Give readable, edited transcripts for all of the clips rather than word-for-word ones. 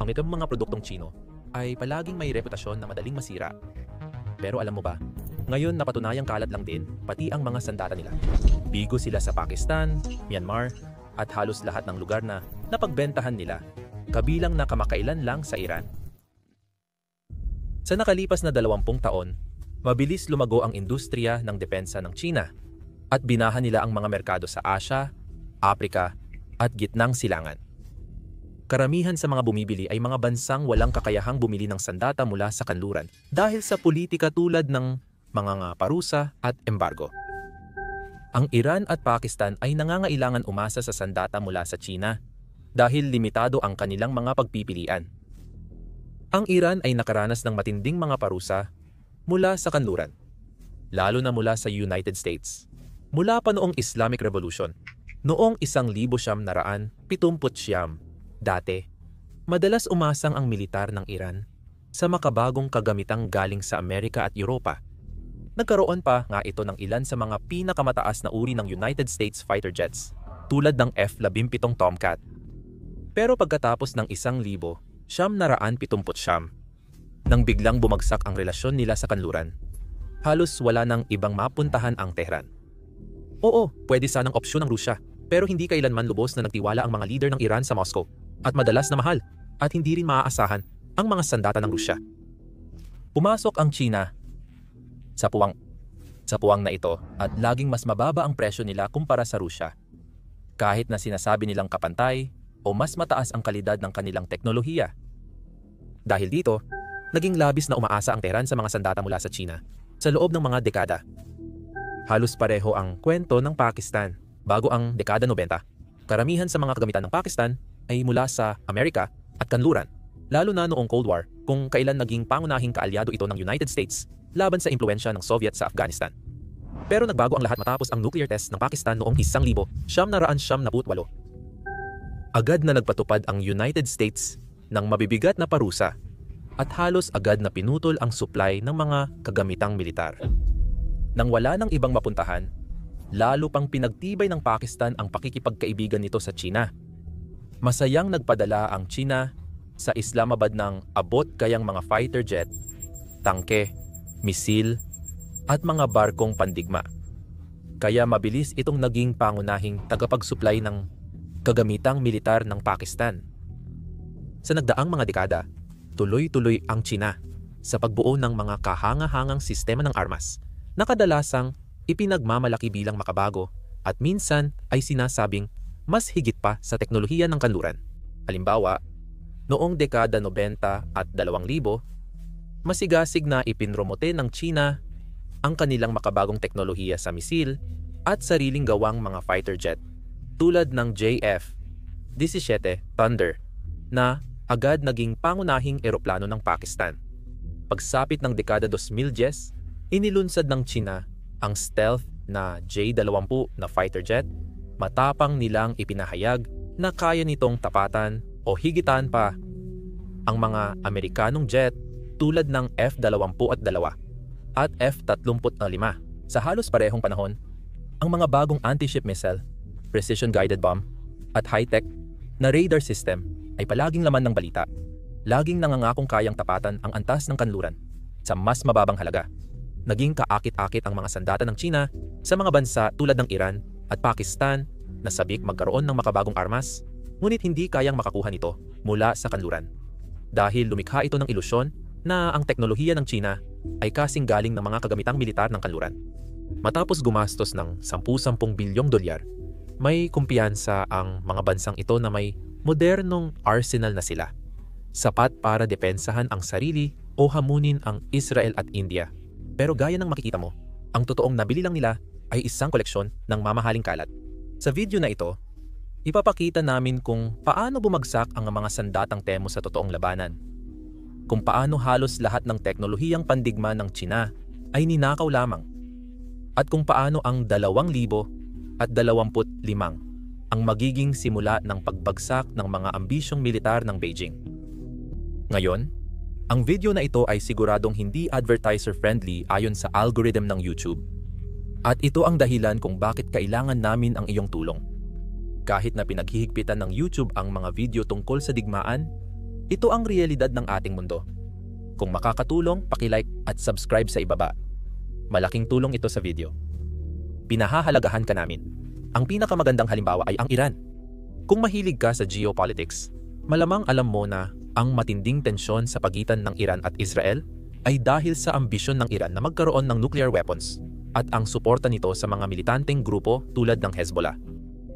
Ang itong mga produktong Tsino ay palaging may reputasyon na madaling masira. Pero alam mo ba, ngayon napatunayang kalat lang din pati ang mga sandata nila. Bigo sila sa Pakistan, Myanmar, at halos lahat ng lugar na napagbentahan nila, kabilang na kamakailan lang sa Iran. Sa nakalipas na 20 taon, mabilis lumago ang industriya ng depensa ng Tsina at binahan nila ang mga merkado sa Asia, Afrika, at gitnang silangan. Karamihan sa mga bumibili ay mga bansang walang kakayahang bumili ng sandata mula sa kanluran dahil sa politika tulad ng mga parusa at embargo. Ang Iran at Pakistan ay nangangailangan umasa sa sandata mula sa Tsina dahil limitado ang kanilang mga pagpipilian. Ang Iran ay nakaranas ng matinding mga parusa mula sa kanluran, lalo na mula sa United States. Mula pa noong Islamic Revolution, noong 1979, dati, madalas umasang ang militar ng Iran sa makabagong kagamitang galing sa Amerika at Europa. Nagkaroon pa nga ito ng ilan sa mga pinakamataas na uri ng United States fighter jets, tulad ng F-17 Tomcat. Pero pagkatapos ng 1979, nang biglang bumagsak ang relasyon nila sa kanluran, halos wala nang ibang mapuntahan ang Tehran. Oo, pwede sanang opsyon ng Rusya, pero hindi kailanman lubos na nagtiwala ang mga leader ng Iran sa Moscow, at madalas na mahal, at hindi rin maaasahan ang mga sandata ng Rusya. Pumasok ang Tsina sa puwang na ito at laging mas mababa ang presyo nila kumpara sa Rusya. Kahit na sinasabi nilang kapantay o mas mataas ang kalidad ng kanilang teknolohiya. Dahil dito, naging labis na umaasa ang Tehran sa mga sandata mula sa Tsina sa loob ng mga dekada. Halos pareho ang kwento ng Pakistan bago ang dekada 90. Karamihan sa mga kagamitan ng Pakistan ay mula sa Amerika at kanluran, lalo na noong Cold War kung kailan naging pangunahing kaalyado ito ng United States laban sa impluwensya ng Soviet sa Afghanistan. Pero nagbago ang lahat matapos ang nuclear test ng Pakistan noong 1978. Agad na nagpatupad ang United States ng mabibigat na parusa at halos agad na pinutol ang supply ng mga kagamitang militar. Nang wala ng ibang mapuntahan, lalo pang pinagtibay ng Pakistan ang pakikipagkaibigan nito sa Tsina. Masayang nagpadala ang Tsina sa Islamabad ng abot-kayang mga fighter jet, tangke, misil, at mga barkong pandigma. Kaya mabilis itong naging pangunahing tagapag-supply ng kagamitang militar ng Pakistan. Sa nagdaang mga dekada, tuloy-tuloy ang Tsina sa pagbuo ng mga kahanga-hangang sistema ng armas na kadalasang ipinagmamalaki bilang makabago at minsan ay sinasabing mas higit pa sa teknolohiya ng kanluran. Halimbawa, noong dekada 90 at 2000, masigasig na ipinromote ng Tsina ang kanilang makabagong teknolohiya sa misil at sariling gawang mga fighter jet tulad ng JF-17 Thunder na agad naging pangunahing eroplano ng Pakistan. Pagsapit ng dekada 2010, inilunsad ng Tsina ang stealth na J-20 na fighter jet, matapang nilang ipinahayag na kaya nitong tapatan o higitan pa ang mga Amerikanong jet tulad ng F-22 at F-35. Sa halos parehong panahon, ang mga bagong anti-ship missile, precision-guided bomb, at high-tech na radar system ay palaging laman ng balita. Laging nangangakong kayang tapatan ang antas ng kanluran sa mas mababang halaga. Naging kaakit-akit ang mga sandata ng Tsina sa mga bansa tulad ng Iran at Pakistan na sabik magkaroon ng makabagong armas, ngunit hindi kayang makakuha nito mula sa kanluran. Dahil lumikha ito ng ilusyon na ang teknolohiya ng Tsina ay kasing galing ng mga kagamitang militar ng kanluran. Matapos gumastos ng 10 bilyong dolyar, may kumpiyansa ang mga bansang ito na may modernong arsenal na sila, sapat para depensahan ang sarili o hamunin ang Israel at India. Pero gaya ng makikita mo, ang totoong nabili lang nila ay isang koleksyon ng mamahaling kalat. Sa video na ito, ipapakita namin kung paano bumagsak ang mga sandatang temo sa totoong labanan. Kung paano halos lahat ng teknolohiyang pandigma ng Tsina ay ninakaw lamang. At kung paano ang 2025 ang magiging simula ng pagbagsak ng mga ambisyong militar ng Beijing. Ngayon, ang video na ito ay siguradong hindi advertiser-friendly ayon sa algorithm ng YouTube. At ito ang dahilan kung bakit kailangan namin ang iyong tulong. Kahit na pinaghihigpitan ng YouTube ang mga video tungkol sa digmaan, Ito ang realidad ng ating mundo. Kung makakatulong, paki-like at subscribe sa ibaba. Malaking tulong ito sa video. Pinahahalagahan ka namin. Ang pinakamagandang halimbawa ay ang Iran. Kung mahilig ka sa geopolitics, malamang alam mo na ang matinding tensyon sa pagitan ng Iran at Israel ay dahil sa ambisyon ng Iran na magkaroon ng nuclear weapons at ang suporta nito sa mga militanteng grupo tulad ng Hezbollah.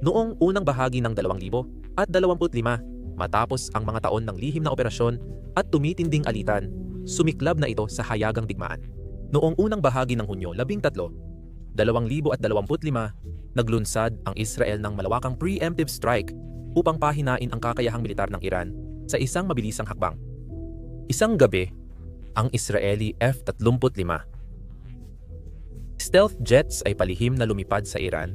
Noong unang bahagi ng 2025, matapos ang mga taon ng lihim na operasyon at tumitinding alitan, sumiklab na ito sa hayagang digmaan. Noong unang bahagi ng Hunyo 13, 2025, naglunsad ang Israel ng malawakang preemptive strike upang pahinain ang kakayahang militar ng Iran sa isang mabilisang hakbang. Isang gabi, ang Israeli F-35 stealth jets ay palihim na lumipad sa Iran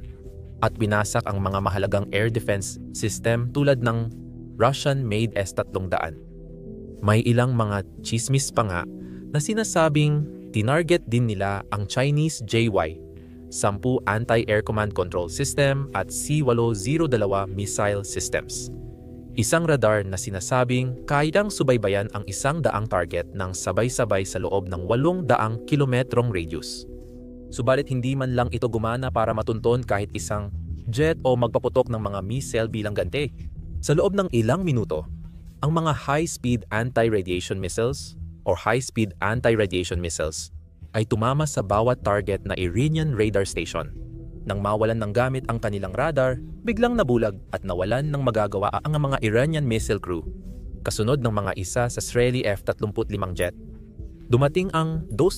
at binasak ang mga mahalagang air defense system tulad ng Russian-made S-300. May ilang mga chismis pa nga na sinasabing tinarget din nila ang Chinese JY-10 anti-air command control system at C-802 missile systems. Isang radar na sinasabing kayang subaybayan ang 100 target ng sabay-sabay sa loob ng 800 kilometrong radius. Subalit hindi man lang ito gumana para matunton kahit isang jet o magpaputok ng mga missile bilang ganti. Sa loob ng ilang minuto, ang mga high-speed anti-radiation missiles or high-speed anti-radiation missiles ay tumama sa bawat target na Iranian radar station. Nang mawalan ng gamit ang kanilang radar, biglang nabulag at nawalan ng magagawa ang mga Iranian missile crew, kasunod ng mga isa sa Israeli F-35 jet. Dumating ang 12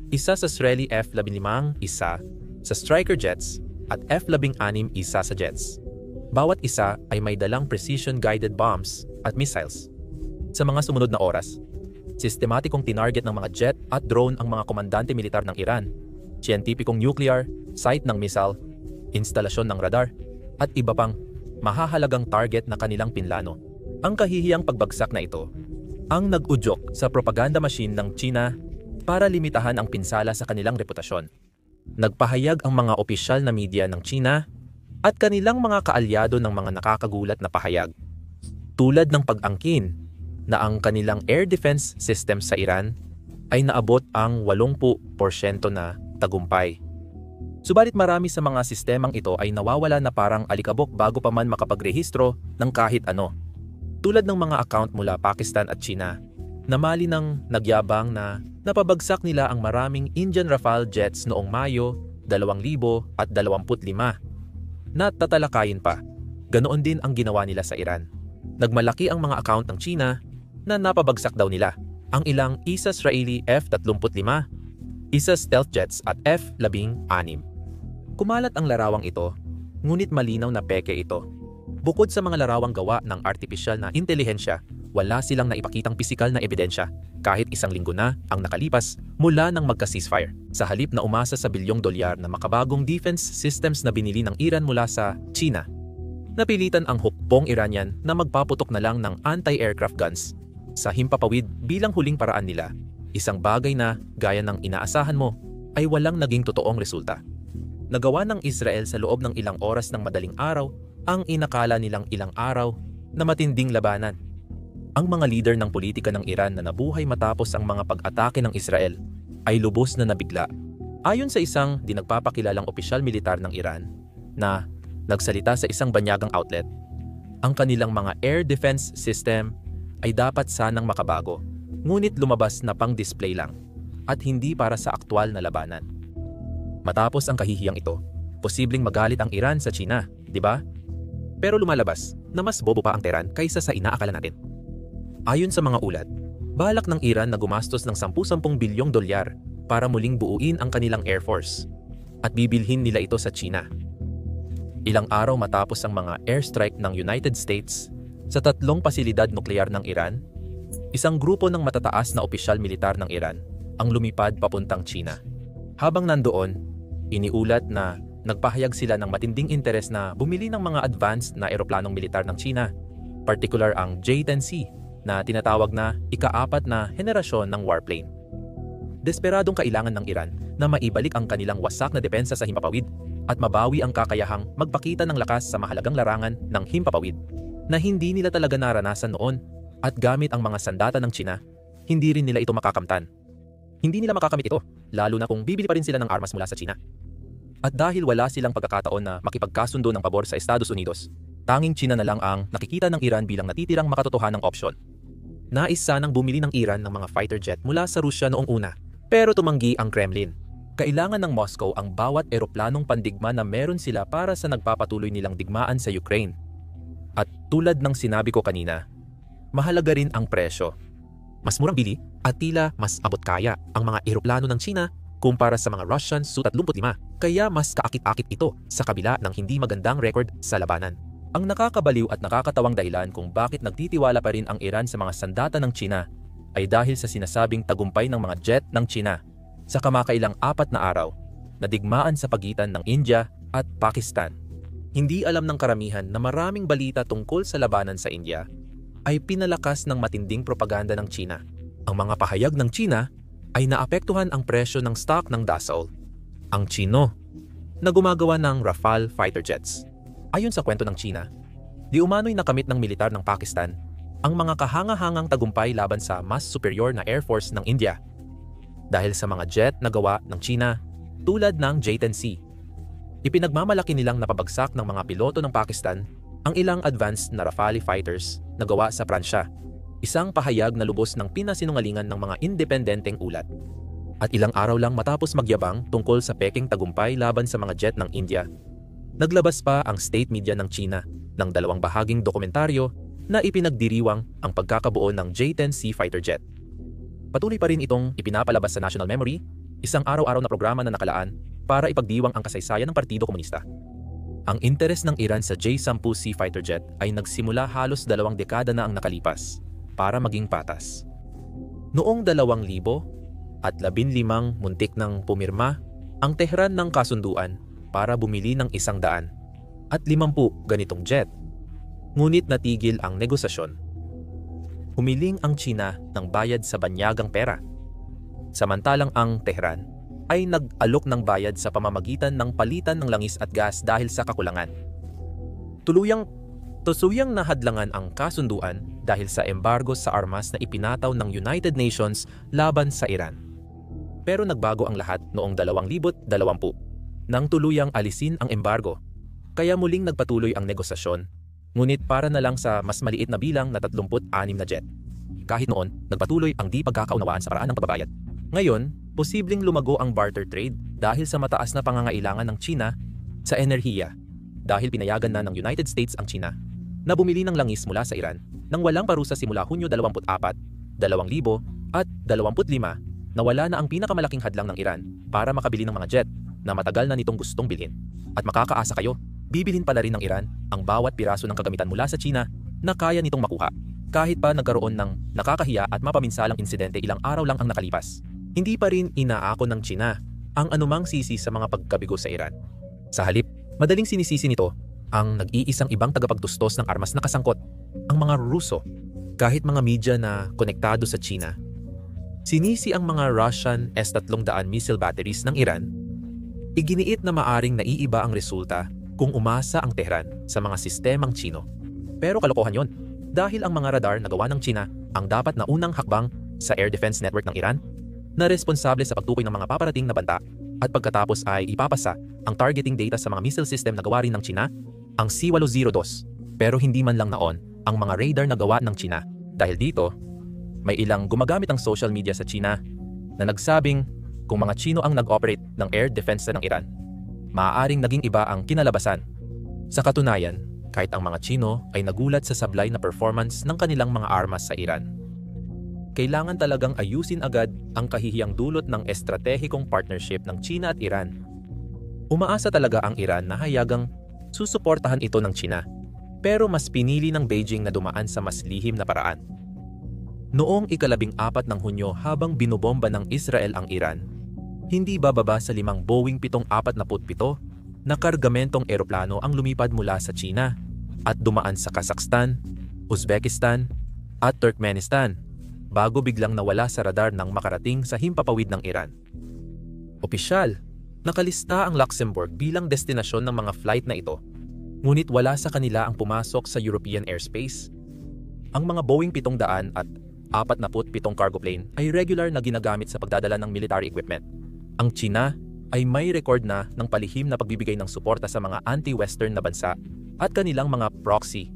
isa sa Israeli F-15 isa sa Stryker jets at F-16 isa sa jets. Bawat isa ay may dalang precision-guided bombs at missiles. Sa mga sumunod na oras, sistematikong tinarget ng mga jet at drone ang mga komandante militar ng Iran, siyentipikong nuclear, site ng missile, instalasyon ng radar, at iba pang mahahalagang target na kanilang pinlano. Ang kahihiyang pagbagsak na ito ang nag-udyok sa propaganda machine ng China para limitahan ang pinsala sa kanilang reputasyon. Nagpahayag ang mga opisyal na media ng China at kanilang mga kaalyado ng mga nakakagulat na pahayag, tulad ng pag-angkin na ang kanilang air defense system sa Iran ay naabot ang 80% na tagumpay. Subalit marami sa mga sistemang ito ay nawawala na parang alikabok bago pa man makapagrehistro ng kahit ano. Tulad ng mga account mula Pakistan at China, na mali ng nagyabang na napabagsak nila ang maraming Indian Rafale jets noong Mayo 2025 na tatalakayin pa. Ganoon din ang ginawa nila sa Iran. Nagmalaki ang mga account ng China na napabagsak daw nila ang ilang Israeli F-35, isa stealth jets at F-16. Kumalat ang larawang ito, ngunit malinaw na peke ito. Bukod sa mga larawang gawa ng artipisyal na intelihensya, wala silang naipakitang pisikal na ebidensya kahit isang linggo na ang nakalipas mula nang magka-ceasefire. Sa halip na umasa sa bilyong dolyar na makabagong defense systems na binili ng Iran mula sa China, napilitan ang hukbong Iranian na magpaputok na lang ng anti-aircraft guns sa himpapawid bilang huling paraan nila. Isang bagay na, gaya ng inaasahan mo, ay walang naging totoong resulta. Nagawa ng Israel sa loob ng ilang oras ng madaling araw ang inakala nilang ilang araw na matinding labanan. Ang mga leader ng politika ng Iran na nabuhay matapos ang mga pag-atake ng Israel ay lubos na nabigla. Ayon sa isang di nagpapakilalang opisyal militar ng Iran na nagsalita sa isang banyagang outlet, ang kanilang mga air defense system ay dapat sanang makabago, ngunit lumabas na pang-display lang at hindi para sa aktwal na labanan. Matapos ang kahihiyang ito, posibleng magalit ang Iran sa China, di ba? Pero lumalabas na mas bobo pa ang Tehran kaysa sa inaakala natin. Ayon sa mga ulat, balak ng Iran na gumastos ng 10 bilyong dolyar para muling buuin ang kanilang air force at bibilhin nila ito sa China. Ilang araw matapos ang mga airstrike ng United States sa 3 pasilidad nuklear ng Iran, isang grupo ng matataas na opisyal militar ng Iran ang lumipad papuntang China. Habang nandoon, iniulat na nagpahayag sila ng matinding interes na bumili ng mga advanced na eroplanong militar ng China, particular ang J-10C na tinatawag na ika-4 na henerasyon ng warplane. Desperadong kailangan ng Iran na maibalik ang kanilang wasak na depensa sa himpapawid at mabawi ang kakayahang magpakita ng lakas sa mahalagang larangan ng himpapawid na hindi nila talaga naranasan noon At gamit ang mga sandata ng China, hindi rin nila ito makakamtan. Hindi nila makakamit ito, lalo na kung bibili pa rin sila ng armas mula sa China. At dahil wala silang pagkakataon na makipagkasundo ng pabor sa Estados Unidos, tanging China na lang ang nakikita ng Iran bilang natitirang makatotohanang opsyon. Nais sanang bumili ng Iran ng mga fighter jet mula sa Rusya noong una, pero tumanggi ang Kremlin. Kailangan ng Moscow ang bawat eroplanong pandigma na meron sila para sa nagpapatuloy nilang digmaan sa Ukraine. At tulad ng sinabi ko kanina, mahalaga rin ang presyo. Mas murang bili at tila mas abot kaya ang mga eroplano ng China kumpara sa mga Russian Su-35, kaya mas kaakit-akit ito sa kabila ng hindi magandang record sa labanan. Ang nakakabaliw at nakakatawang dahilan kung bakit nagtitiwala pa rin ang Iran sa mga sandata ng China ay dahil sa sinasabing tagumpay ng mga jet ng China sa kamakailang 4 na araw na digmaan sa pagitan ng India at Pakistan. Hindi alam ng karamihan na maraming balita tungkol sa labanan sa India ay pinalakas ng matinding propaganda ng China. Ang mga pahayag ng China ay naapektuhan ang presyo ng stock ng Dassault, ang Chino, na gumagawa ng Rafale fighter jets. Ayon sa kwento ng China, di umano'y nakamit ng militar ng Pakistan ang mga kahanga-hangang tagumpay laban sa mas superior na Air Force ng India dahil sa mga jet na gawa ng China tulad ng J-10C. Ipinagmamalaki nilang napabagsak ng mga piloto ng Pakistan ang ilang advanced na Rafale fighters na gawa sa Pransya, isang pahayag na lubos ng pinasinungalingan ng mga independenteng ulat. At ilang araw lang matapos magyabang tungkol sa peking tagumpay laban sa mga jet ng India, naglabas pa ang state media ng China ng 2 bahaging dokumentaryo na ipinagdiriwang ang pagkakabuo ng J-10C fighter jet. Patuloy pa rin itong ipinapalabas sa National Memory, isang araw-araw na programa na nakalaan para ipagdiwang ang kasaysayan ng Partido Komunista. Ang interes ng Iran sa J-10C fighter jet ay nagsimula halos 2 dekada na ang nakalipas para maging patas. Noong 2015 muntik nang pumirma ang Tehran ng kasunduan para bumili ng 100 at 50 ganitong jet. Ngunit natigil ang negosasyon. Humiling ang China ng bayad sa banyagang pera. Samantalang ang Tehran ay nag-alok ng bayad sa pamamagitan ng palitan ng langis at gas dahil sa kakulangan. Tusuyang nahadlangan ang kasunduan dahil sa embargo sa armas na ipinataw ng United Nations laban sa Iran. Pero nagbago ang lahat noong 2020 nang tuluyang alisin ang embargo, kaya muling nagpatuloy ang negosasyon, ngunit para na lang sa mas maliit na bilang na 36 na jet. Kahit noon, nagpatuloy ang di pagkakaunawaan sa paraan ng pagbabayad. Ngayon, posibleng lumago ang barter trade dahil sa mataas na pangangailangan ng China sa enerhiya dahil pinayagan na ng United States ang China na bumili ng langis mula sa Iran nang walang parusa simula Hunyo 24, 2000 at 25 na wala na ang pinakamalaking hadlang ng Iran para makabili ng mga jet na matagal na nitong gustong bilhin. At makakaasa kayo, bibilhin pala rin ng Iran ang bawat piraso ng kagamitan mula sa China na kaya nitong makuha. Kahit pa nagkaroon ng nakakahiya at mapaminsalang insidente ilang araw lang ang nakalipas, hindi pa rin inaako ng China ang anumang sisi sa mga pagkabigo sa Iran. Sa halip, madaling sinisisi nito ang nag-iisang ibang tagapagtustos ng armas na kasangkot, ang mga Ruso. Kahit mga media na konektado sa China, sinisi ang mga Russian S-300 missile batteries ng Iran. Iginiit na maaring naiiba ang resulta kung umasa ang Tehran sa mga sistemang Chino. Pero kalokohan yon, dahil ang mga radar na gawa ng China ang dapat na unang hakbang sa air defense network ng Iran na responsable sa pagtukoy ng mga paparating na banta at pagkatapos ay ipapasa ang targeting data sa mga missile system na gawa rin ng China, ang C-802. Pero hindi man lang naon ang mga radar na gawa ng China. Dahil dito, may ilang gumagamit ng social media sa China na nagsabing kung mga Chino ang nag-operate ng air defense ng Iran, maaaring naging iba ang kinalabasan. Sa katunayan, kahit ang mga Chino ay nagulat sa sablay na performance ng kanilang mga armas sa Iran. Kailangan talagang ayusin agad ang kahihiyang dulot ng estratehikong partnership ng China at Iran. Umaasa talaga ang Iran na hayagang susuportahan ito ng China, pero mas pinili ng Beijing na dumaan sa mas lihim na paraan. Noong ika-14 ng Hunyo habang binobomba ng Israel ang Iran, hindi bababa sa 5 Boeing 747 na kargamentong eroplano ang lumipad mula sa China at dumaan sa Kazakhstan, Uzbekistan at Turkmenistan bago biglang nawala sa radar nang makarating sa himpapawid ng Iran. Opisyal, nakalista ang Luxembourg bilang destinasyon ng mga flight na ito, ngunit wala sa kanila ang pumasok sa European airspace. Ang mga Boeing 700 at 47 cargo plane ay regular na ginagamit sa pagdadala ng military equipment. Ang China ay may record na ng palihim na pagbibigay ng suporta sa mga anti-Western na bansa at kanilang mga proxy.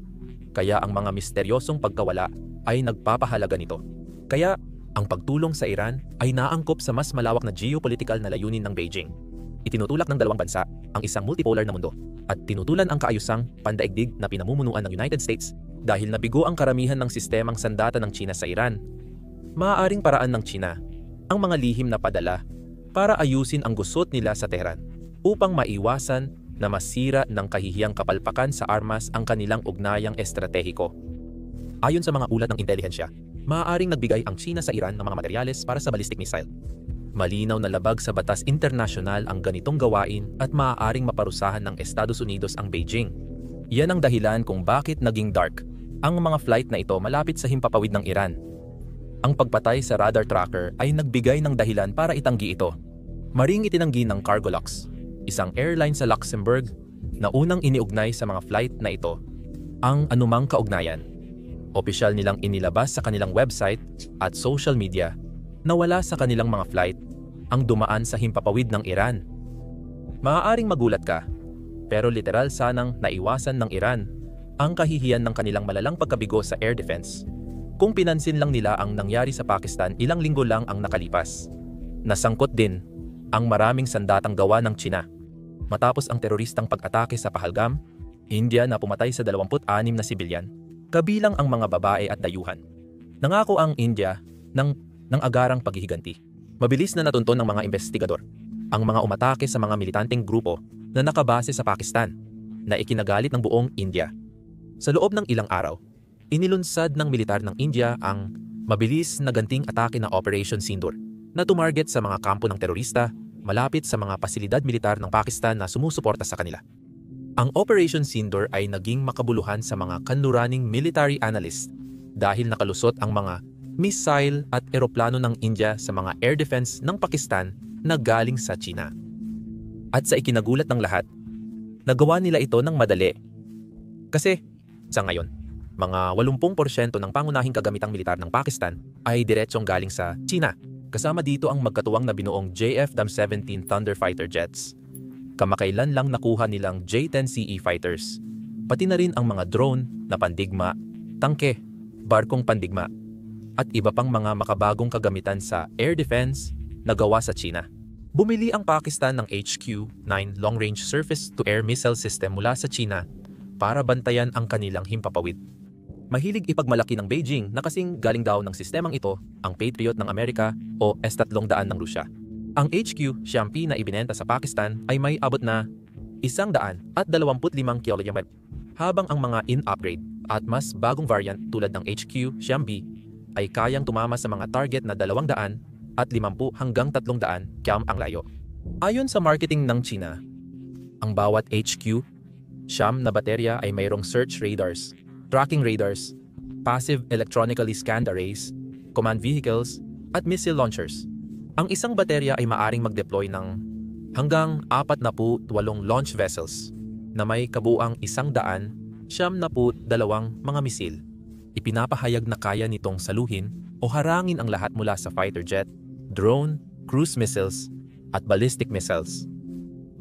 Kaya ang mga misteryosong pagkawala ay nagpapahalaga nito. Kaya ang pagtulong sa Iran ay naangkop sa mas malawak na geopolitical na layunin ng Beijing. Itinutulak ng dalawang bansa ang isang multipolar na mundo at tinutulan ang kaayusang pandaigdig na pinamumunuan ng United States dahil nabigo ang karamihan ng sistemang sandata ng China sa Iran. Maaaring paraan ng China ang mga lihim na padala para ayusin ang gusot nila sa Tehran upang maiwasan na masira ng kahihiyang kapalpakan sa armas ang kanilang ugnayang estratehiko. Ayon sa mga ulat ng intelihensya, maaaring nagbigay ang China sa Iran ng mga materyales para sa ballistic missile. Malinaw na labag sa batas internasyonal ang ganitong gawain at maaaring maparusahan ng Estados Unidos ang Beijing. Yan ang dahilan kung bakit naging dark ang mga flight na ito malapit sa himpapawid ng Iran. Ang pagpatay sa radar tracker ay nagbigay ng dahilan para itanggi ito. Maring itinanggi ng Cargolux, isang airline sa Luxembourg na unang iniugnay sa mga flight na ito, ang anumang kaugnayan. Opisyal nilang inilabas sa kanilang website at social media na wala sa kanilang mga flight ang dumaan sa himpapawid ng Iran. Maaaring magulat ka, pero literal sanang naiwasan ng Iran ang kahihiyan ng kanilang malalang pagkabigo sa air defense kung pinansin lang nila ang nangyari sa Pakistan ilang linggo lang ang nakalipas. Nasangkot din ang maraming sandatang gawa ng China. Matapos ang teroristang pag-atake sa Pahalgam, India na pumatay sa 26 na sibilyan, kabilang ang mga babae at dayuhan. Nangako ang India ng agarang paghihiganti. Mabilis na natunton ng mga investigador ang mga umatake sa mga militanteng grupo na nakabase sa Pakistan na ikinagalit ng buong India. Sa loob ng ilang araw, inilunsad ng militar ng India ang mabilis na ganting atake na Operation Sindoor na tumarget sa mga kampo ng terorista malapit sa mga pasilidad militar ng Pakistan na sumusuporta sa kanila. Ang Operation Sindoor ay naging makabuluhan sa mga kanluraning military analyst dahil nakalusot ang mga missile at eroplano ng India sa mga air defense ng Pakistan na galing sa China. At sa ikinagulat ng lahat, nagawa nila ito ng madali. Kasi, sa ngayon, mga 80% ng pangunahing kagamitang militar ng Pakistan ay diretsong galing sa China. Kasama dito ang magkatuwang na binuong JF-17 Thunder fighter jets. Kamakailan lang nakuha nilang J-10CE fighters. Pati na rin ang mga drone na pandigma, tangke, barkong pandigma, at iba pang mga makabagong kagamitan sa air defense na gawa sa China. Bumili ang Pakistan ng HQ-9 long-range surface-to-air missile system mula sa China para bantayan ang kanilang himpapawid. Mahilig ipagmalaki ng Beijing na kasing galing daw ng sistemang ito ang Patriot ng Amerika o S-300 ng Rusya. Ang HQ-Shampi na ibinenta sa Pakistan ay may abot na 125 km, habang ang mga in-upgrade at mas bagong variant tulad ng HQ-Shambi ay kayang tumama sa mga target na 200 at 50 hanggang 300 km ang layo. Ayon sa marketing ng China, ang bawat HQ Sham na baterya ay mayroong search radars, tracking radars, passive electronically scanned arrays, command vehicles, at missile launchers. Ang isang baterya ay maaring mag-deploy ng hanggang 48 launch vessels na may kabuuang 172 mga misil. Ipinapahayag na kaya nitong saluhin o harangin ang lahat mula sa fighter jet, drone, cruise missiles, at ballistic missiles.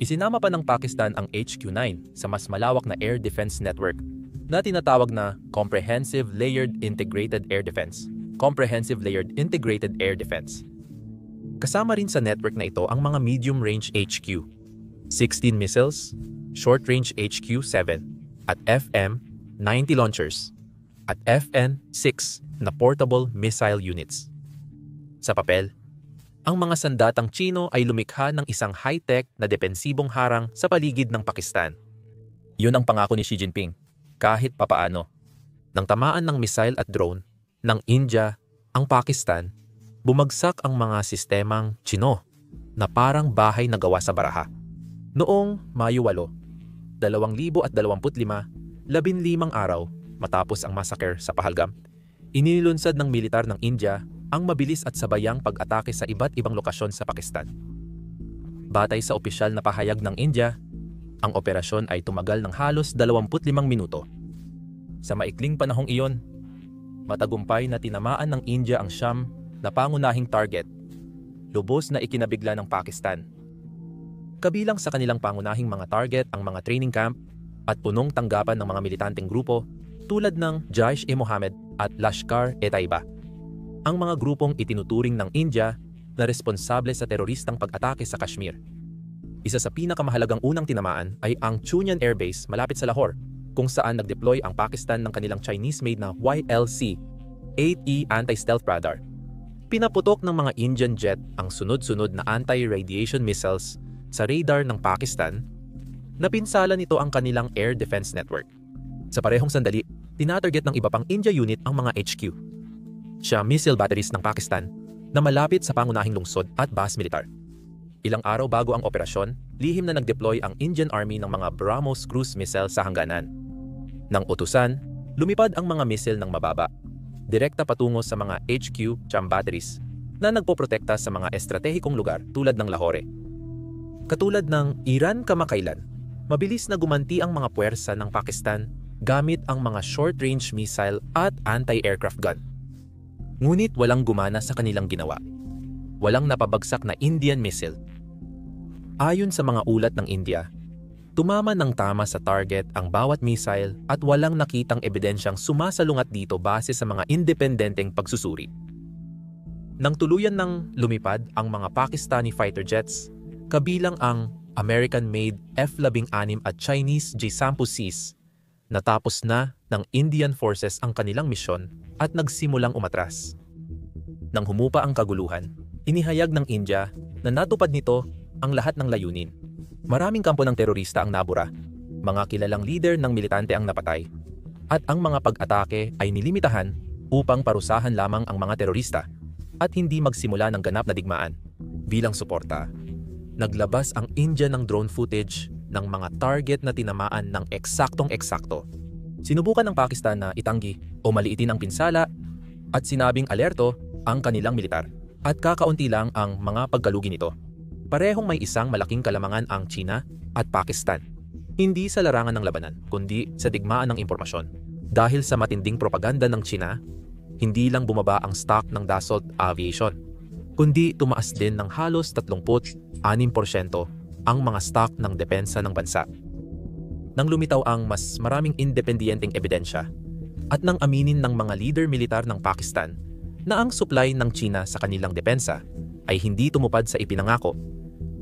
Isinama pa ng Pakistan ang HQ-9 sa mas malawak na air defense network na tinatawag na Comprehensive Layered Integrated Air Defense. Comprehensive Layered Integrated Air Defense. Kasama rin sa network na ito ang mga medium-range HQ, 16 missiles, short-range HQ-7, at FM-90 launchers, at FN-6 na portable missile units. Sa papel, ang mga sandatang Chino ay lumikha ng isang high-tech na depensibong harang sa paligid ng Pakistan. Yun ang pangako ni Xi Jinping, kahit papaano. Nang tamaan ng missile at drone ng India ang Pakistan, bumagsak ang mga sistemang Chino na parang bahay na gawa sa baraha. Noong Mayo 8, 2025, 15 araw matapos ang massacre sa Pahalgam, inilunsad ng militar ng India ang mabilis at sabayang pag-atake sa iba't ibang lokasyon sa Pakistan. Batay sa opisyal na pahayag ng India, ang operasyon ay tumagal ng halos 25 minuto. Sa maikling panahong iyon, Matagumpay na tinamaan ng India ang Siyam na pangunahing target, lubos na ikinabigla ng Pakistan. Kabilang sa kanilang pangunahing mga target ang mga training camp at punong tanggapan ng mga militanteng grupo tulad ng Jaish-e-Mohammed at Lashkar-e-Taiba. Ang mga grupong itinuturing ng India na responsable sa teroristang pag-atake sa Kashmir. Isa sa pinakamahalagang unang tinamaan ay ang Chunian Air Base malapit sa Lahore, kung saan nag-deploy ang Pakistan ng kanilang Chinese-made na YLC-8E anti-stealth radar. Pinaputok ng mga Indian jet ang sunod-sunod na anti-radiation missiles sa radar ng Pakistan. Napinsala nito ang kanilang air defense network. Sa parehong sandali, tinatarget ng iba pang India unit ang mga HQ siya missile batteries ng Pakistan na malapit sa pangunahing lungsod at base militar. Ilang araw bago ang operasyon, lihim na nag-deploy ang Indian Army ng mga BrahMos cruise missile sa hangganan. Nang utusan, lumipad ang mga missile ng mababa, direkta patungo sa mga HQ SIAM batteries na nagpoprotekta sa mga estratehikong lugar tulad ng Lahore. Katulad ng Iran kamakailan, mabilis na gumanti ang mga puwersa ng Pakistan gamit ang mga short-range missile at anti-aircraft gun. Ngunit walang gumana sa kanilang ginawa. Walang napabagsak na Indian missile. Ayon sa mga ulat ng India, tumama ng tama sa target ang bawat missile at walang nakitang ebidensyang sumasalungat dito base sa mga independenteng pagsusuri. Nang tuluyan ng lumipad ang mga Pakistani fighter jets, kabilang ang American-made F-16 at Chinese J-10Cs, natapos na ng Indian forces ang kanilang misyon at nagsimulang umatras. Nang humupa ang kaguluhan, inihayag ng India na natupad nito ang lahat ng layunin. Maraming kampo ng terorista ang nabura, mga kilalang leader ng militante ang napatay, at ang mga pag-atake ay nilimitahan upang parusahan lamang ang mga terorista at hindi magsimula ng ganap na digmaan. Bilang suporta, naglabas ang India ng drone footage ng mga target na tinamaan ng eksaktong-eksakto. Sinubukan ng Pakistan na itanggi o maliitin ang pinsala at sinabing alerto ang kanilang militar at kakaunti lang ang mga pagkalugi nito. Parehong may isang malaking kalamangan ang China at Pakistan. Hindi sa larangan ng labanan, kundi sa digmaan ng impormasyon. Dahil sa matinding propaganda ng China, hindi lang bumaba ang stock ng Dassault Aviation, kundi tumaas din ng halos 36% ang mga stock ng depensa ng bansa. Nang lumitaw ang mas maraming independenteng ebidensya at nang aminin ng mga leader militar ng Pakistan na ang supply ng China sa kanilang depensa ay hindi tumupad sa ipinangako,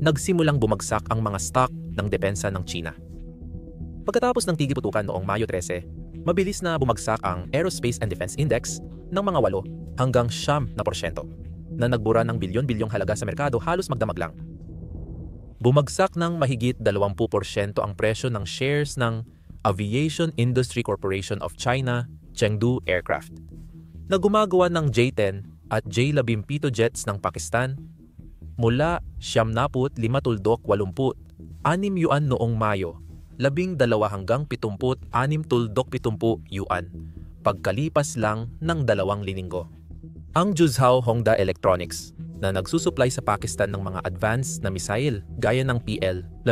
nagsimulang bumagsak ang mga stock ng depensa ng China. Pagkatapos ng tigiputukan noong Mayo 13, mabilis na bumagsak ang Aerospace and Defense Index ng mga 8 hanggang 9% na nagbura ng bilyon-bilyong halaga sa merkado halos magdamag lang. Bumagsak ng mahigit 20% ang presyo ng shares ng Aviation Industry Corporation of China, Chengdu Aircraft, na gumagawa ng J-10 at J-17 jets ng Pakistan mula 75 tuldok 80 yuan noong Mayo, 12 hanggang 76 tuldok 70 yuan, pagkalipas lang ng 2 linggo. Ang Juzhou Hongda Electronics na nagsusupply sa Pakistan ng mga advanced na missile gaya ng PL-15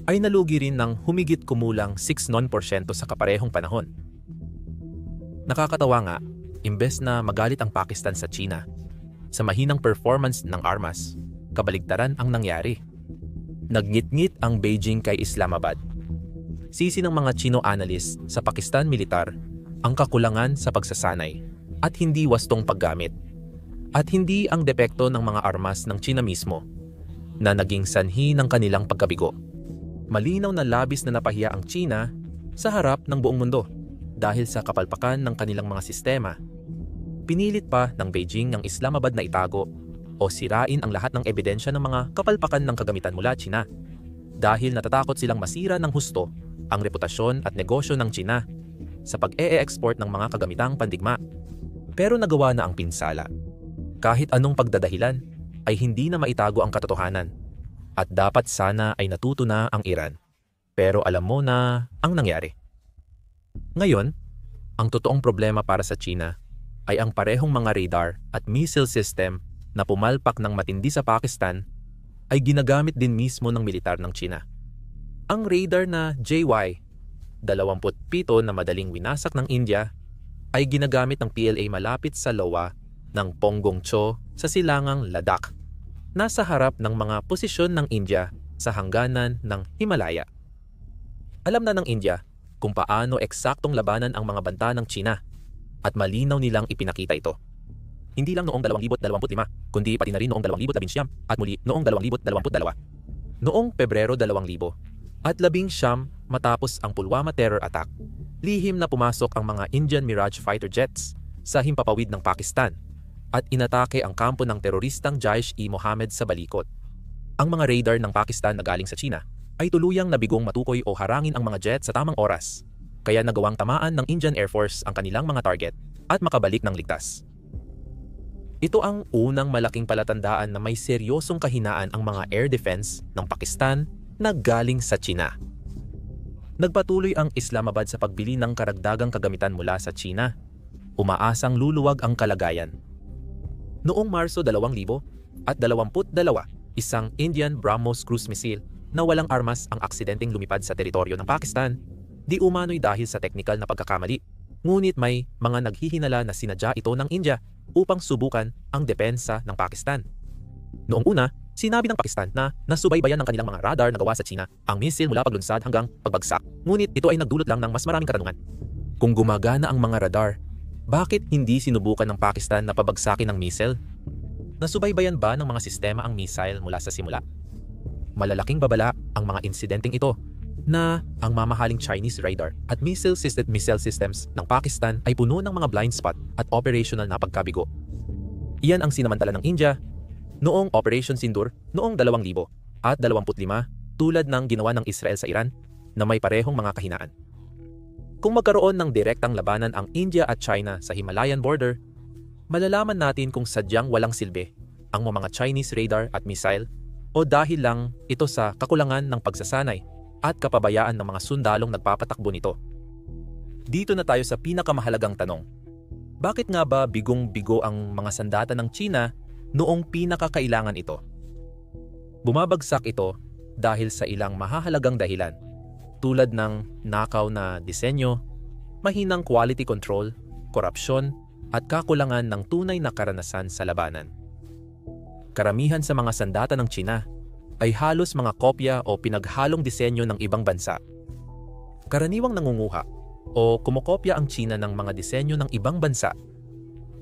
ay nalugi rin ng humigit kumulang 6% sa kaparehong panahon. Nakakatawa nga, imbes na magalit ang Pakistan sa China sa mahinang performance ng armas, kabaligtaran ang nangyari. Nagngit-ngit ang Beijing kay Islamabad. Sisi ng mga Chino analyst sa Pakistan militar ang kakulangan sa pagsasanay at hindi wastong paggamit, at hindi ang depekto ng mga armas ng China mismo na naging sanhi ng kanilang pagkabigo. Malinaw na labis na napahiya ang China sa harap ng buong mundo dahil sa kapalpakan ng kanilang mga sistema. Pinilit pa ng Beijing ang Islamabad na itago o sirain ang lahat ng ebidensya ng mga kapalpakan ng kagamitan mula China dahil natatakot silang masira ng husto ang reputasyon at negosyo ng China sa pag-e-export ng mga kagamitang pandigma. Pero nagawa na ang pinsala. Kahit anong pagdadahilan ay hindi na maitago ang katotohanan at dapat sana ay natuto na ang Iran. Pero alam mo na ang nangyari. Ngayon, ang totoong problema para sa China ay ang parehong mga radar at missile system na pumalpak ng matindi sa Pakistan ay ginagamit din mismo ng militar ng China. Ang radar na JY-27 na madaling winasak ng India ay ginagamit ng PLA malapit sa lowa ng Ponggongcho sa silangang Ladakh, nasa harap ng mga posisyon ng India sa hangganan ng Himalaya. Alam na ng India kung paano eksaktong labanan ang mga banta ng China at malinaw nilang ipinakita ito. Hindi lang noong 2025, kundi pati na rin noong 2019 at muli noong 2022. Noong Pebrero 2000 at 19 matapos ang Pulwama terror attack, lihim na pumasok ang mga Indian Mirage fighter jets sa himpapawid ng Pakistan at inatake ang kampo ng teroristang Jaish-e-Mohammed sa Balikot. Ang mga radar ng Pakistan na galing sa China ay tuluyang nabigong matukoy o harangin ang mga jet sa tamang oras, kaya nagawang tamaan ng Indian Air Force ang kanilang mga target at makabalik ng ligtas. Ito ang unang malaking palatandaan na may seryosong kahinaan ang mga air defense ng Pakistan na galing sa China. Nagpatuloy ang Islamabad sa pagbili ng karagdagang kagamitan mula sa China. Umaasang luluwag ang kalagayan. Noong Marso 2022, isang Indian BrahMos cruise missile na walang armas ang aksidenteng lumipad sa teritoryo ng Pakistan, di umano'y dahil sa teknikal na pagkakamali. Ngunit may mga naghihinala na sinadya ito ng India upang subukan ang depensa ng Pakistan. Noong una, sinabi ng Pakistan na nasubaybayan ng kanilang mga radar na gawa sa China ang missile mula paglunsad hanggang pagbagsak. Ngunit ito ay nagdulot lang ng mas maraming katanungan. Kung gumagana ang mga radar, bakit hindi sinubukan ng Pakistan na pabagsakin ng missile? Nasubaybayan ba ng mga sistema ang missile mula sa simula? Malalaking babala ang mga insidenteng ito na ang mamahaling Chinese radar at missile systems ng Pakistan ay puno ng mga blind spot at operational na pagkabigo. Iyan ang sinamantala ng India noong Operation Sindur noong 2025 tulad ng ginawa ng Israel sa Iran na may parehong mga kahinaan. Kung magkaroon ng direktang labanan ang India at China sa Himalayan border, malalaman natin kung sadyang walang silbi ang mga Chinese radar at missile o dahil lang ito sa kakulangan ng pagsasanay at kapabayaan ng mga sundalong nagpapatakbo nito. Dito na tayo sa pinakamahalagang tanong. Bakit nga ba bigong-bigo ang mga sandata ng China noong pinakakailangan ito? Bumabagsak ito dahil sa ilang mahahalagang dahilan tulad ng nakaw na disenyo, mahinang quality control, korupsyon at kakulangan ng tunay na karanasan sa labanan. Karamihan sa mga sandata ng China ay halos mga kopya o pinaghalong disenyo ng ibang bansa. Karaniwang nangunguha o kumokopya ang China ng mga disenyo ng ibang bansa,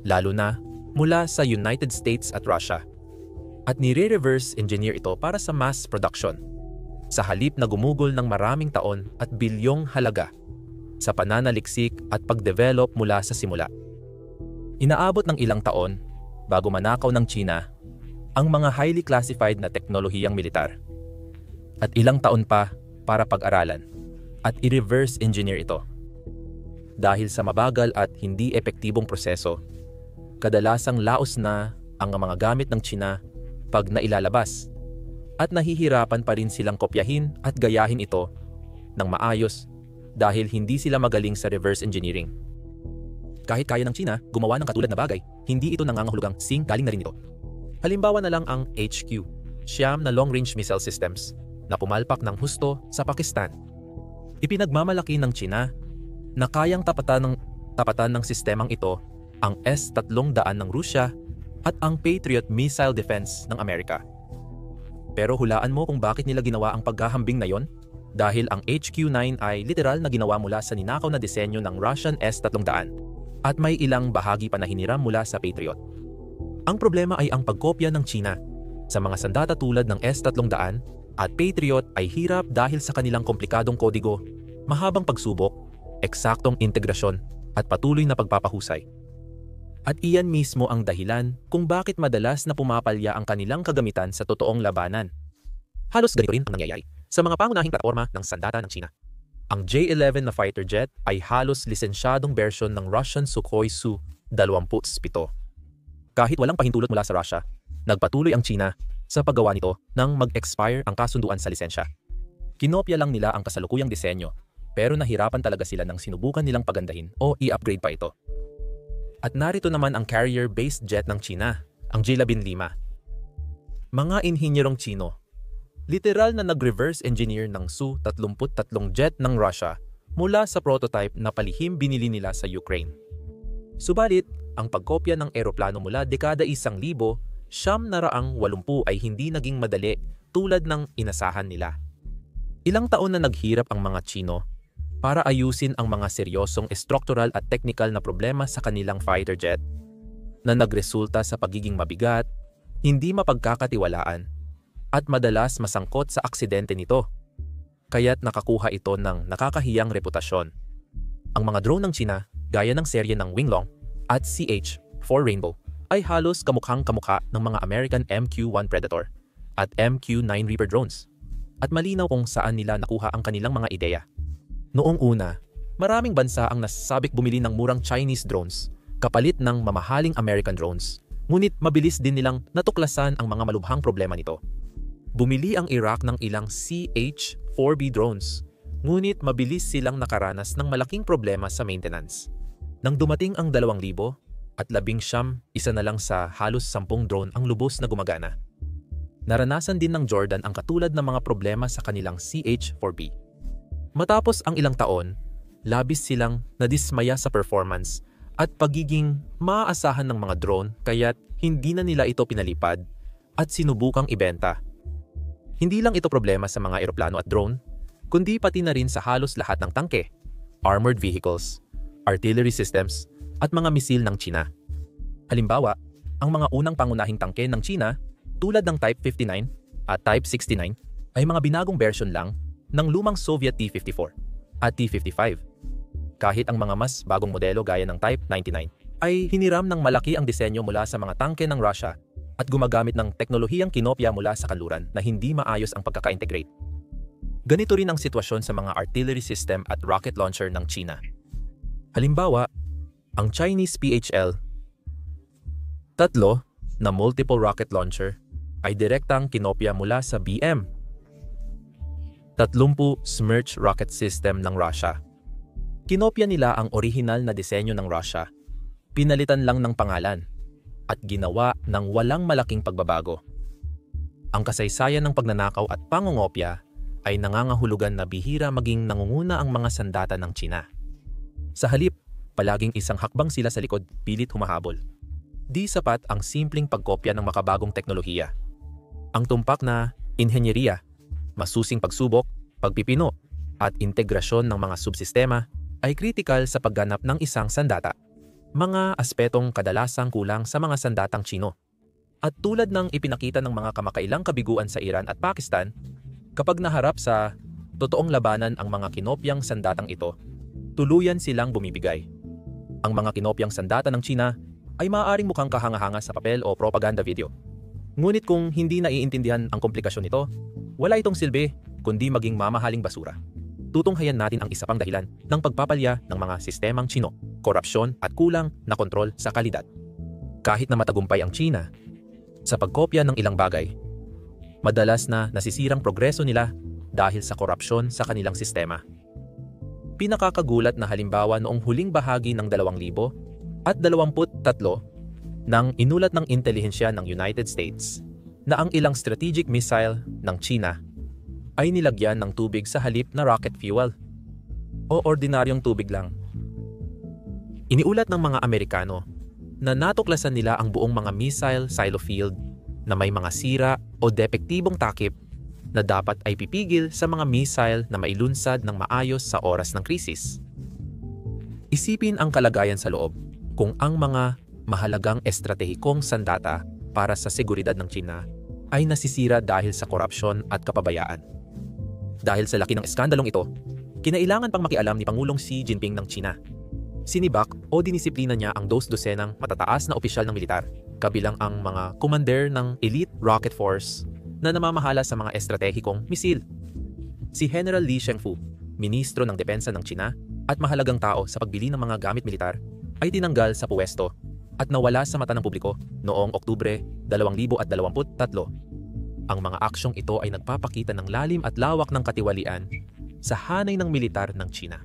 lalo na mula sa United States at Russia, at nire-reverse engineer ito para sa mass production, sa halip na gumugol ng maraming taon at bilyong halaga sa pananaliksik at pagdevelop mula sa simula. Inaabot ng ilang taon bago manakaw ng China ang mga highly classified na teknolohiyang militar, at ilang taon pa para pag-aralan at i-reverse engineer ito. Dahil sa mabagal at hindi epektibong proseso, kadalasang laos na ang mga gamit ng China pag nailalabas at nahihirapan pa rin silang kopyahin at gayahin ito ng maayos dahil hindi sila magaling sa reverse engineering. Kahit kaya ng China gumawa ng katulad na bagay, hindi ito nangangahulugang galing na rin ito. Halimbawa na lang ang HQ, siyam na long-range missile systems na pumalpak ng husto sa Pakistan. Ipinagmamalaki ng China na kayang tapatan ng sistemang ito ang S-300 ng Rusya at ang Patriot missile defense ng Amerika. Pero hulaan mo kung bakit nila ginawa ang paghahambing na yon? Dahil ang HQ-9 ay literal na ginawa mula sa ninakaw na disenyo ng Russian S-300 at may ilang bahagi pa na hiniram mula sa Patriot. Ang problema ay ang pagkopya ng China sa mga sandata tulad ng S-300 at Patriot ay hirap dahil sa kanilang komplikadong kodigo, mahabang pagsubok, eksaktong integrasyon at patuloy na pagpapahusay. At iyan mismo ang dahilan kung bakit madalas na pumapalya ang kanilang kagamitan sa totoong labanan. Halos ganito rin ang nangyayari sa mga pangunahing platforma ng sandata ng China. Ang J-11 na fighter jet ay halos lisensyadong bersyon ng Russian Sukhoi Su-27. Kahit walang pahintulot mula sa Russia, nagpatuloy ang China sa paggawa nito nang mag-expire ang kasunduan sa lisensya. Kinopya lang nila ang kasalukuyang disenyo, pero nahirapan talaga sila nang sinubukan nilang pagandahin o i-upgrade pa ito. At narito naman ang carrier-based jet ng China, ang J-15. Mga inhinyerong Chino, literal na nag-reverse engineer ng Su-33 jet ng Russia mula sa prototype na palihim binili nila sa Ukraine. Subalit, ang pagkopya ng eroplano mula dekada 1980 ay hindi naging madali tulad ng inasahan nila. Ilang taon na naghirap ang mga Tsino para ayusin ang mga seryosong structural at technical na problema sa kanilang fighter jet na nagresulta sa pagiging mabigat, hindi mapagkakatiwalaan, at madalas masangkot sa aksidente nito. Kaya't nakakuha ito ng nakakahiyang reputasyon. Ang mga drone ng Tsina, gaya ng serye ng Winglong at CH-4 Rainbow, ay halos kamukhang-kamukha ng mga American MQ-1 Predator at MQ-9 Reaper drones. At malinaw kung saan nila nakuha ang kanilang mga ideya. Noong una, maraming bansa ang nasasabik bumili ng murang Chinese drones kapalit ng mamahaling American drones. Ngunit mabilis din nilang natuklasan ang mga malubhang problema nito. Bumili ang Iraq ng ilang CH-4B drones, ngunit mabilis silang nakaranas ng malaking problema sa maintenance. Nang dumating ang 2000 at 19, isa na lang sa halos 10 drone ang lubos na gumagana. Naranasan din ng Jordan ang katulad ng mga problema sa kanilang CH-4B. Matapos ang ilang taon, labis silang nadismaya sa performance at pagiging maaasahan ng mga drone kaya't hindi na nila ito pinalipad at sinubukang ibenta. Hindi lang ito problema sa mga eroplano at drone, kundi pati na rin sa halos lahat ng tangke, armored vehicles, artillery systems, at mga misil ng Tsina. Halimbawa, ang mga unang pangunahing tangke ng Tsina, tulad ng Type 59 at Type 69, ay mga binagong version lang ng lumang Soviet T-54 at T-55. Kahit ang mga mas bagong modelo gaya ng Type 99 ay hiniram ng malaki ang disenyo mula sa mga tangke ng Russia at gumagamit ng teknolohiyang kinopya mula sa kanluran na hindi maayos ang pagkaka-integrate. Ganito rin ang sitwasyon sa mga artillery system at rocket launcher ng Tsina. Halimbawa, ang Chinese PHL-3 na multiple rocket launcher ay direktang kinopya mula sa BM-30 Smerch rocket system ng Russia. Kinopya nila ang orihinal na disenyo ng Russia, pinalitan lang ng pangalan, at ginawa ng walang malaking pagbabago. Ang kasaysayan ng pagnanakaw at pangungopya ay nangangahulugan na bihira maging nangunguna ang mga sandata ng Tsina. Sa halip, palaging isang hakbang sila sa likod, pilit humahabol. Di sapat ang simpleng pagkopya ng makabagong teknolohiya. Ang tumpak na inhenyeriya, masusing pagsubok, pagpipino, at integrasyon ng mga subsistema ay kritikal sa pagganap ng isang sandata. Mga aspetong kadalasang kulang sa mga sandatang Tsino. At tulad ng ipinakita ng mga kamakailang kabiguan sa Iran at Pakistan, kapag naharap sa totoong labanan ang mga kinopyang sandatang ito, tuluyan silang bumibigay. Ang mga kinopyang sandata ng Tsina ay maaaring mukhang kahanga-hanga sa papel o propaganda video. Ngunit kung hindi naiintindihan ang komplikasyon nito, wala itong silbi kundi maging mamahaling basura. Tutunghayan natin ang isa pang dahilan ng pagpapalya ng mga sistemang Tsino, korupsyon at kulang na kontrol sa kalidad. Kahit na matagumpay ang Tsina sa pagkopya ng ilang bagay, madalas na nasisirang progreso nila dahil sa korupsyon sa kanilang sistema. Pinakakagulat na halimbawa noong huling bahagi ng 2023 nang inulat ng intelihensya ng United States na ang ilang strategic missile ng Tsina ay nilagyan ng tubig sa halip na rocket fuel o ordinaryong tubig lang. Iniulat ng mga Amerikano na natuklasan nila ang buong mga missile silo field na may mga sira o depektibong takip na dapat ay pipigil sa mga missile na mailunsad ng maayos sa oras ng krisis. Isipin ang kalagayan sa loob kung ang mga mahalagang estratehikong sandata para sa seguridad ng Tsina ay nasisira dahil sa korupsyon at kapabayaan. Dahil sa laki ng eskandalong ito, kinailangan pang makialam ni Pangulong Xi Jinping ng Tsina. Sinibak o dinisiplina niya ang 12 matataas na opisyal ng militar, kabilang ang mga commander ng Elite Rocket Force na namamahala sa mga estratehikong misil. Si General Li Shengfu, ministro ng depensa ng Tsina at mahalagang tao sa pagbili ng mga gamit militar, ay tinanggal sa puwesto at nawala sa mata ng publiko noong Oktubre 2023. Ang mga aksyong ito ay nagpapakita ng lalim at lawak ng katiwalian sa hanay ng militar ng Tsina.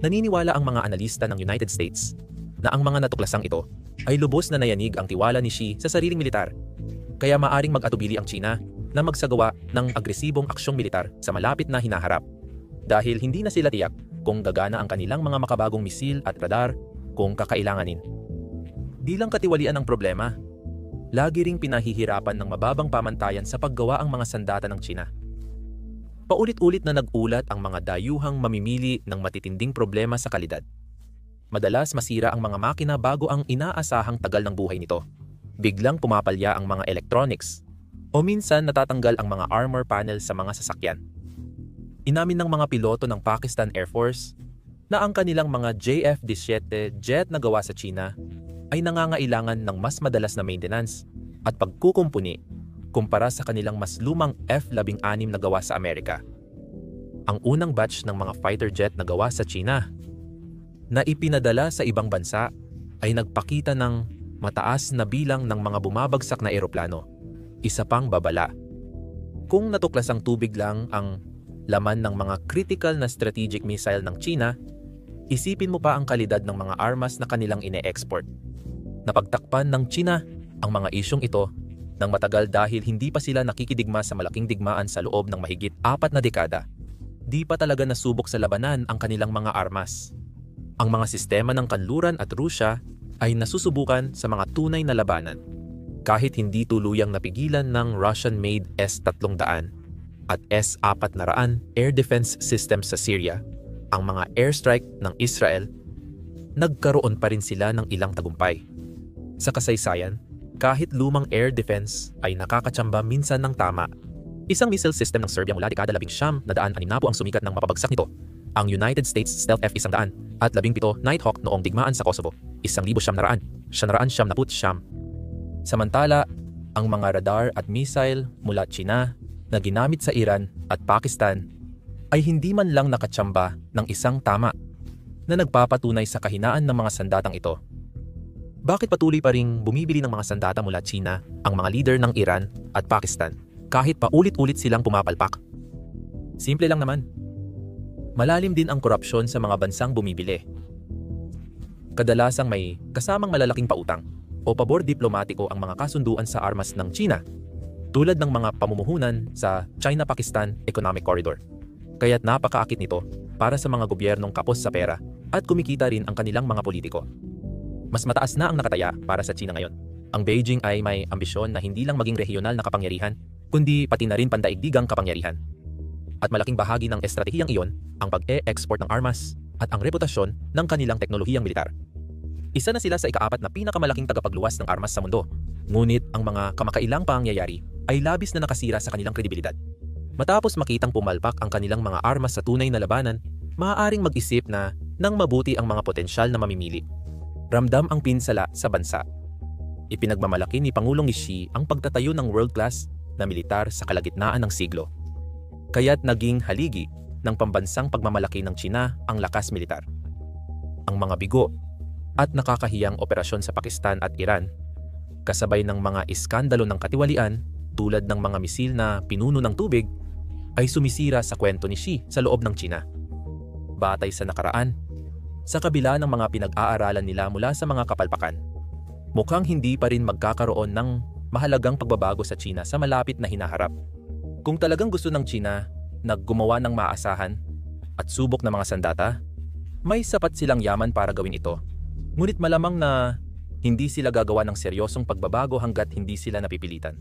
Naniniwala ang mga analista ng United States na ang mga natuklasang ito ay lubos na nayanig ang tiwala ni Xi sa sariling militar, kaya maaring mag-atubili ang Tsina na magsagawa ng agresibong aksyong militar sa malapit na hinaharap dahil hindi na sila tiyak kung gagana ang kanilang mga makabagong misil at radar kung kakailanganin. Di lang katiwalian ang problema, lagi ring pinahihirapan ng mababang pamantayan sa paggawa ang mga sandata ng Tsina. Paulit-ulit na nag-ulat ang mga dayuhang mamimili ng matitinding problema sa kalidad. Madalas masira ang mga makina bago ang inaasahang tagal ng buhay nito. Biglang pumapalya ang mga electronics, o minsan natatanggal ang mga armor panel sa mga sasakyan. Inamin ng mga piloto ng Pakistan Air Force na ang kanilang mga JF-17 jet na gawa sa China ay nangangailangan ng mas madalas na maintenance at pagkukumpuni kumpara sa kanilang mas lumang F-16 na gawa sa Amerika. Ang unang batch ng mga fighter jet na gawa sa China na ipinadala sa ibang bansa ay nagpakita ng mataas na bilang ng mga bumabagsak na eroplano. Isa pang babala. Kung natuklasang tubig lang ang laman ng mga critical na strategic missile ng China, isipin mo pa ang kalidad ng mga armas na kanilang ine-export. Napagtakpan ng China ang mga isyong ito ng matagal dahil hindi pa sila nakikidigma sa malaking digmaan sa loob ng mahigit 4 na dekada. Di pa talaga nasubok sa labanan ang kanilang mga armas. Ang mga sistema ng kanluran at Rusya ay nasusubukan sa mga tunay na labanan. Kahit hindi tuluyang napigilan ng Russian-made S-300 at S-400 air defense system sa Syria, ang mga airstrike ng Israel, nagkaroon pa rin sila ng ilang tagumpay. Sa kasaysayan, kahit lumang air defense ay nakakatsamba minsan ng tama. Isang missile system ng Serbia mula dekada 1960 ang sumikat ng mapabagsak nito. Ang United States Stealth F-100 at 17 Nighthawk noong digmaan sa Kosovo, 1900, 1979. Samantala, ang mga radar at missile mula China na ginamit sa Iran at Pakistan ay hindi man lang nakatsamba ng isang tama na nagpapatunay sa kahinaan ng mga sandatang ito. Bakit patuloy pa ring bumibili ng mga sandata mula China ang mga leader ng Iran at Pakistan kahit paulit-ulit silang pumapalpak? Simple lang naman. Malalim din ang korupsyon sa mga bansang bumibili. Kadalasang may kasamang malalaking pautang o pabor diplomatiko ang mga kasunduan sa armas ng China, tulad ng mga pamumuhunan sa China-Pakistan Economic Corridor. Kaya't napakaakit nito para sa mga gobyernong kapos sa pera at kumikita rin ang kanilang mga politiko. Mas mataas na ang nakataya para sa China ngayon. Ang Beijing ay may ambisyon na hindi lang maging regional na kapangyarihan, kundi pati na rin pandaigdigang kapangyarihan. At malaking bahagi ng estratehiyang iyon ang pag-e-export ng armas at ang reputasyon ng kanilang teknolohiyang militar. Isa na sila sa ika-4 na pinakamalaking tagapagluwas ng armas sa mundo. Ngunit ang mga kamakailang pangyayari ay labis na nakasira sa kanilang kredibilidad. Matapos makitang pumalpak ang kanilang mga armas sa tunay na labanan, maaaring mag-isip na nang mabuti ang mga potensyal na mamimili. Ramdam ang pinsala sa bansa. Ipinagmamalaki ni Pangulong Xi ang pagtatayo ng world-class na militar sa kalagitnaan ng siglo. Kaya't naging haligi ng pambansang pagmamalaki ng China ang lakas militar. Ang mga bigo at nakakahiyang operasyon sa Pakistan at Iran, kasabay ng mga iskandalo ng katiwalian tulad ng mga misil na pinuno ng tubig, ay sumisira sa kwento ni Xi sa loob ng China. Batay sa nakaraan, sa kabila ng mga pinag-aaralan nila mula sa mga kapalpakan, mukhang hindi pa rin magkakaroon ng mahalagang pagbabago sa China sa malapit na hinaharap. Kung talagang gusto ng China na gumawa ng maasahan at subok na mga sandata, may sapat silang yaman para gawin ito. Ngunit malamang na hindi sila gagawa ng seryosong pagbabago hanggat hindi sila napipilitan.